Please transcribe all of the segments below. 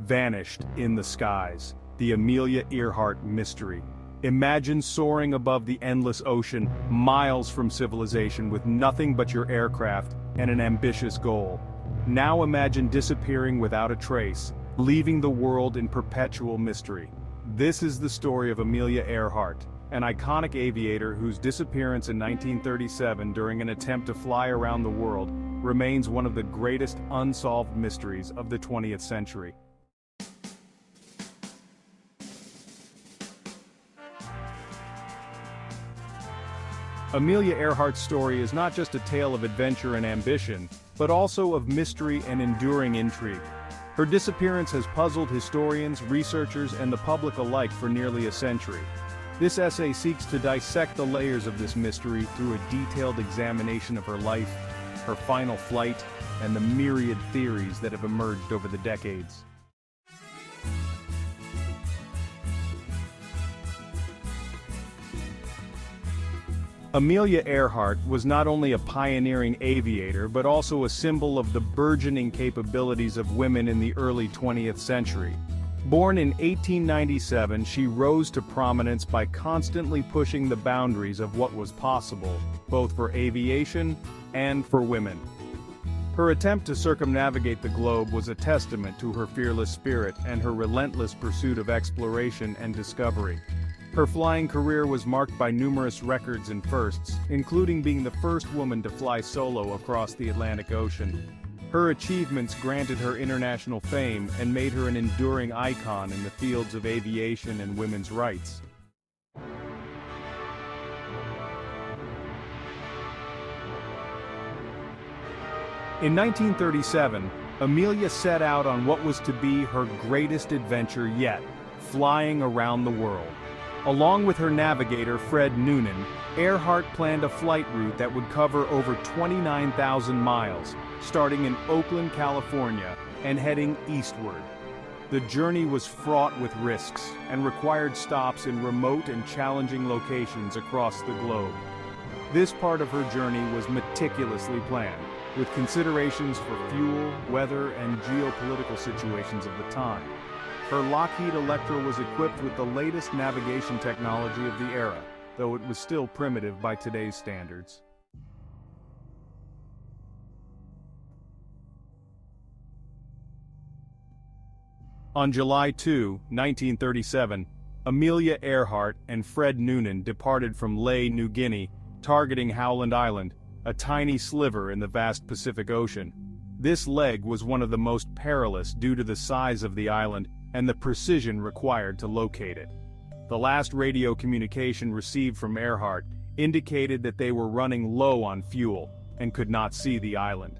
vanished in the skies. The Amelia Earhart Mystery. Imagine soaring above the endless ocean, miles from civilization with nothing but your aircraft and an ambitious goal. Now imagine disappearing without a trace, leaving the world in perpetual mystery. This is the story of Amelia Earhart, an iconic aviator whose disappearance in 1937 during an attempt to fly around the world remains one of the greatest unsolved mysteries of the 20th century. Amelia Earhart's story is not just a tale of adventure and ambition, but also of mystery and enduring intrigue. Her disappearance has puzzled historians, researchers, and the public alike for nearly a century. This essay seeks to dissect the layers of this mystery through a detailed examination of her life, her final flight, and the myriad theories that have emerged over the decades. Amelia Earhart was not only a pioneering aviator but also a symbol of the burgeoning capabilities of women in the early 20th century. Born in 1897, she rose to prominence by constantly pushing the boundaries of what was possible, both for aviation and for women. Her attempt to circumnavigate the globe was a testament to her fearless spirit and her relentless pursuit of exploration and discovery. Her flying career was marked by numerous records and firsts, including being the first woman to fly solo across the Atlantic Ocean. Her achievements granted her international fame and made her an enduring icon in the fields of aviation and women's rights. In 1937, Amelia set out on what was to be her greatest adventure yet, flying around the world. Along with her navigator, Fred Noonan, Earhart planned a flight route that would cover over 29,000 miles, starting in Oakland, California, and heading eastward. The journey was fraught with risks and required stops in remote and challenging locations across the globe. This part of her journey was meticulously planned, with considerations for fuel, weather, and geopolitical situations of the time. Her Lockheed Electra was equipped with the latest navigation technology of the era, though it was still primitive by today's standards. On July 2, 1937, Amelia Earhart and Fred Noonan departed from Lae, New Guinea, targeting Howland Island, a tiny sliver in the vast Pacific Ocean. This leg was one of the most perilous due to the size of the island and the precision required to locate it. The last radio communication received from Earhart indicated that they were running low on fuel and could not see the island.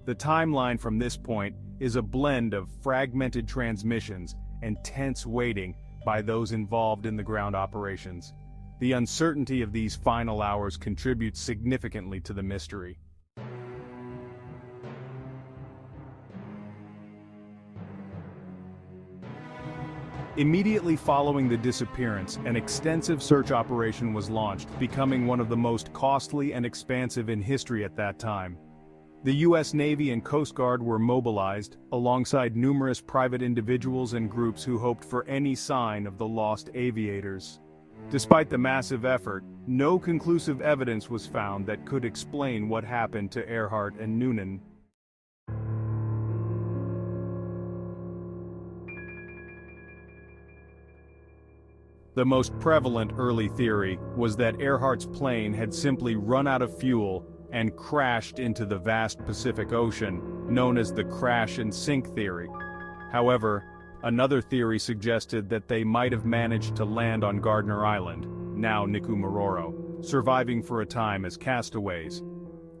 The timeline from this point is a blend of fragmented transmissions and tense waiting by those involved in the ground operations. The uncertainty of these final hours contributes significantly to the mystery. Immediately following the disappearance, an extensive search operation was launched, becoming one of the most costly and expansive in history at that time. The U.S. Navy and Coast Guard were mobilized, alongside numerous private individuals and groups who hoped for any sign of the lost aviators. Despite the massive effort, no conclusive evidence was found that could explain what happened to Earhart and Noonan. The most prevalent early theory was that Earhart's plane had simply run out of fuel and crashed into the vast Pacific Ocean, known as the crash and sink theory. However, another theory suggested that they might have managed to land on Gardner Island, now Nikumaroro, surviving for a time as castaways.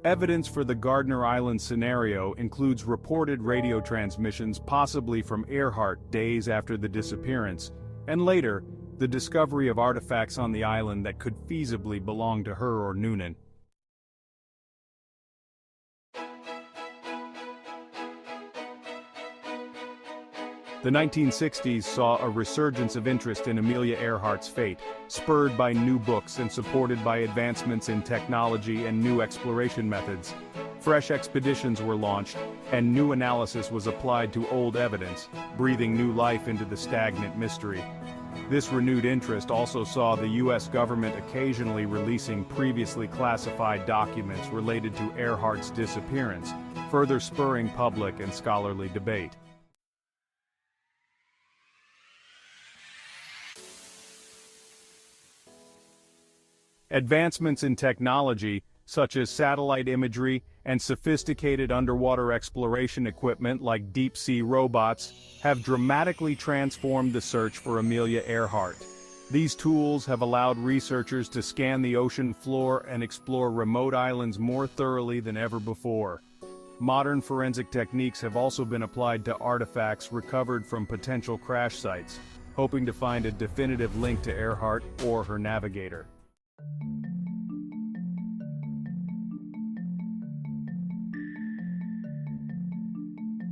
Evidence for the Gardner Island scenario includes reported radio transmissions possibly from Earhart days after the disappearance, and later, the discovery of artifacts on the island that could feasibly belong to her or Noonan. The 1960s saw a resurgence of interest in Amelia Earhart's fate, spurred by new books and supported by advancements in technology and new exploration methods. fresh expeditions were launched, and new analysis was applied to old evidence, breathing new life into the stagnant mystery. This renewed interest also saw the U.S. government occasionally releasing previously classified documents related to Earhart's disappearance, further spurring public and scholarly debate. Advancements in technology, such as satellite imagery and sophisticated underwater exploration equipment like deep-sea robots, have dramatically transformed the search for Amelia Earhart. These tools have allowed researchers to scan the ocean floor and explore remote islands more thoroughly than ever before. Modern forensic techniques have also been applied to artifacts recovered from potential crash sites, hoping to find a definitive link to Earhart or her navigator.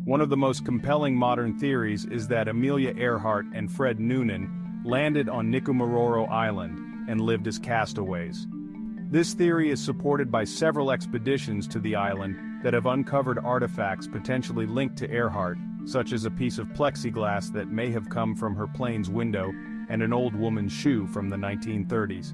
One of the most compelling modern theories is that Amelia Earhart and Fred Noonan landed on Nikumaroro Island and lived as castaways. This theory is supported by several expeditions to the island that have uncovered artifacts potentially linked to Earhart, such as a piece of plexiglass that may have come from her plane's window and an old woman's shoe from the 1930s.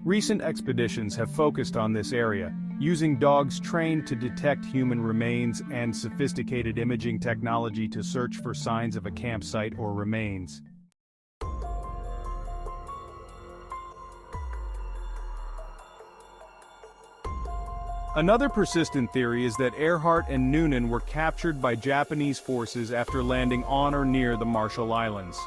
Recent expeditions have focused on this area, using dogs trained to detect human remains and sophisticated imaging technology to search for signs of a campsite or remains. Another persistent theory is that Earhart and Noonan were captured by Japanese forces after landing on or near the Marshall Islands.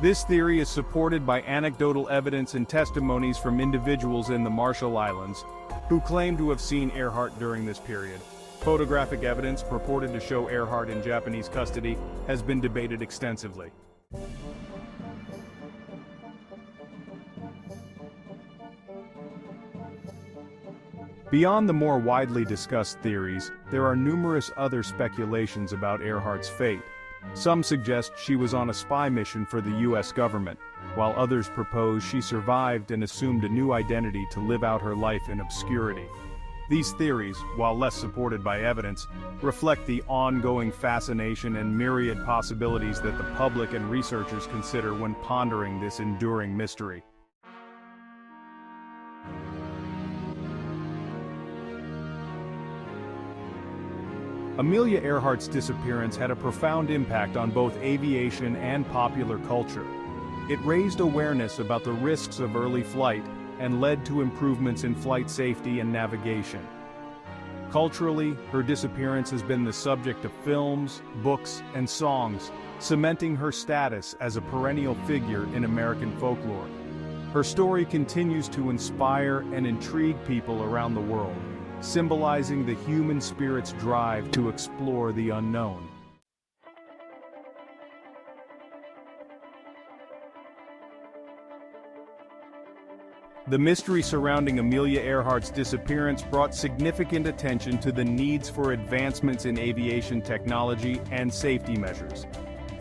This theory is supported by anecdotal evidence and testimonies from individuals in the Marshall Islands, who claim to have seen Earhart during this period. Photographic evidence purported to show Earhart in Japanese custody has been debated extensively. Beyond the more widely discussed theories, there are numerous other speculations about Earhart's fate. Some suggest she was on a spy mission for the U.S. government, while others propose she survived and assumed a new identity to live out her life in obscurity. These theories, while less supported by evidence, reflect the ongoing fascination and myriad possibilities that the public and researchers consider when pondering this enduring mystery. Amelia Earhart's disappearance had a profound impact on both aviation and popular culture. It raised awareness about the risks of early flight and led to improvements in flight safety and navigation. Culturally, her disappearance has been the subject of films, books, and songs, cementing her status as a perennial figure in American folklore. Her story continues to inspire and intrigue people around the world, symbolizing the human spirit's drive to explore the unknown. The mystery surrounding Amelia Earhart's disappearance brought significant attention to the needs for advancements in aviation technology and safety measures.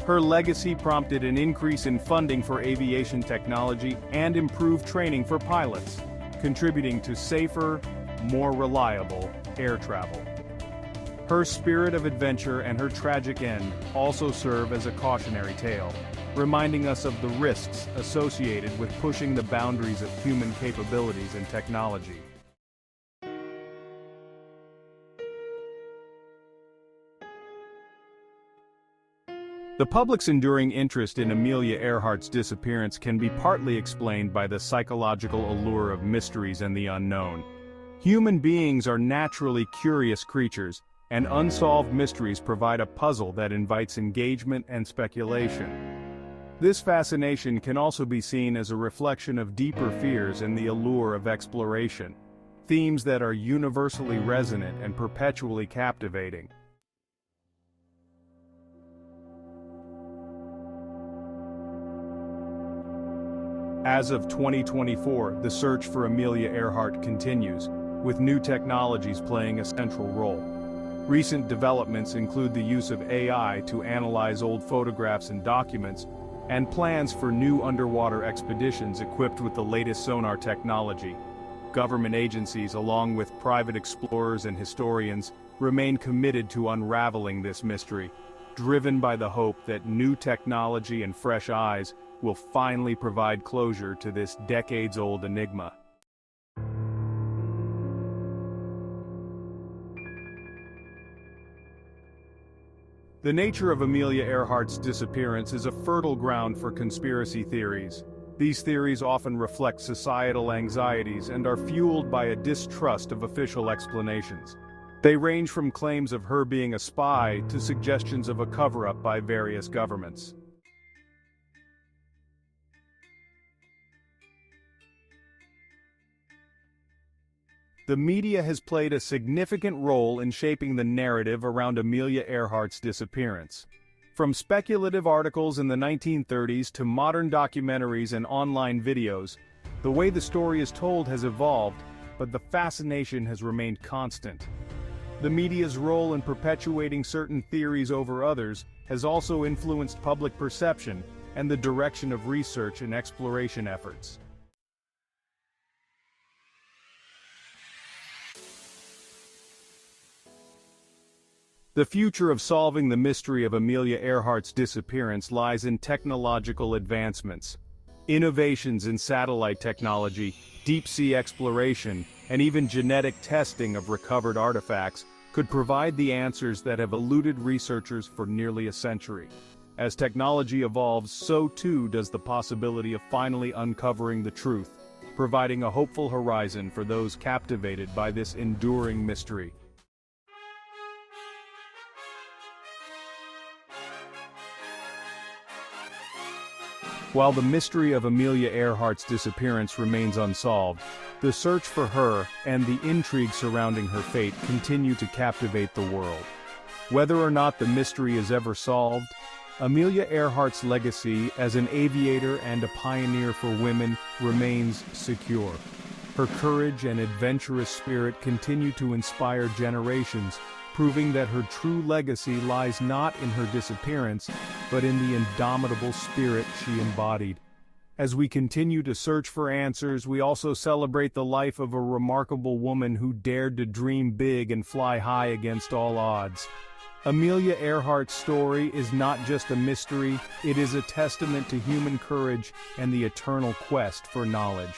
Her legacy prompted an increase in funding for aviation technology and improved training for pilots, contributing to safer, more reliable air travel. Her spirit of adventure and her tragic end also serve as a cautionary tale, reminding us of the risks associated with pushing the boundaries of human capabilities and technology. The public's enduring interest in Amelia Earhart's disappearance can be partly explained by the psychological allure of mysteries and the unknown. Human beings are naturally curious creatures, and unsolved mysteries provide a puzzle that invites engagement and speculation. This fascination can also be seen as a reflection of deeper fears and the allure of exploration, themes that are universally resonant and perpetually captivating. As of 2024, the search for Amelia Earhart continues, with new technologies playing a central role. Recent developments include the use of AI to analyze old photographs and documents, and plans for new underwater expeditions equipped with the latest sonar technology. Government agencies, along with private explorers and historians, remain committed to unraveling this mystery, driven by the hope that new technology and fresh eyes will finally provide closure to this decades-old enigma. The nature of Amelia Earhart's disappearance is a fertile ground for conspiracy theories. These theories often reflect societal anxieties and are fueled by a distrust of official explanations. They range from claims of her being a spy to suggestions of a cover-up by various governments. The media has played a significant role in shaping the narrative around Amelia Earhart's disappearance. From speculative articles in the 1930s to modern documentaries and online videos, the way the story is told has evolved, but the fascination has remained constant. The media's role in perpetuating certain theories over others has also influenced public perception and the direction of research and exploration efforts. The future of solving the mystery of Amelia Earhart's disappearance lies in technological advancements. Innovations in satellite technology, deep-sea exploration, and even genetic testing of recovered artifacts could provide the answers that have eluded researchers for nearly a century. As technology evolves, so too does the possibility of finally uncovering the truth, providing a hopeful horizon for those captivated by this enduring mystery. While the mystery of Amelia Earhart's disappearance remains unsolved, the search for her and the intrigue surrounding her fate continue to captivate the world. Whether or not the mystery is ever solved, Amelia Earhart's legacy as an aviator and a pioneer for women remains secure. Her courage and adventurous spirit continue to inspire generations, proving that her true legacy lies not in her disappearance, but in the indomitable spirit she embodied. As we continue to search for answers, we also celebrate the life of a remarkable woman who dared to dream big and fly high against all odds. Amelia Earhart's story is not just a mystery, it is a testament to human courage and the eternal quest for knowledge.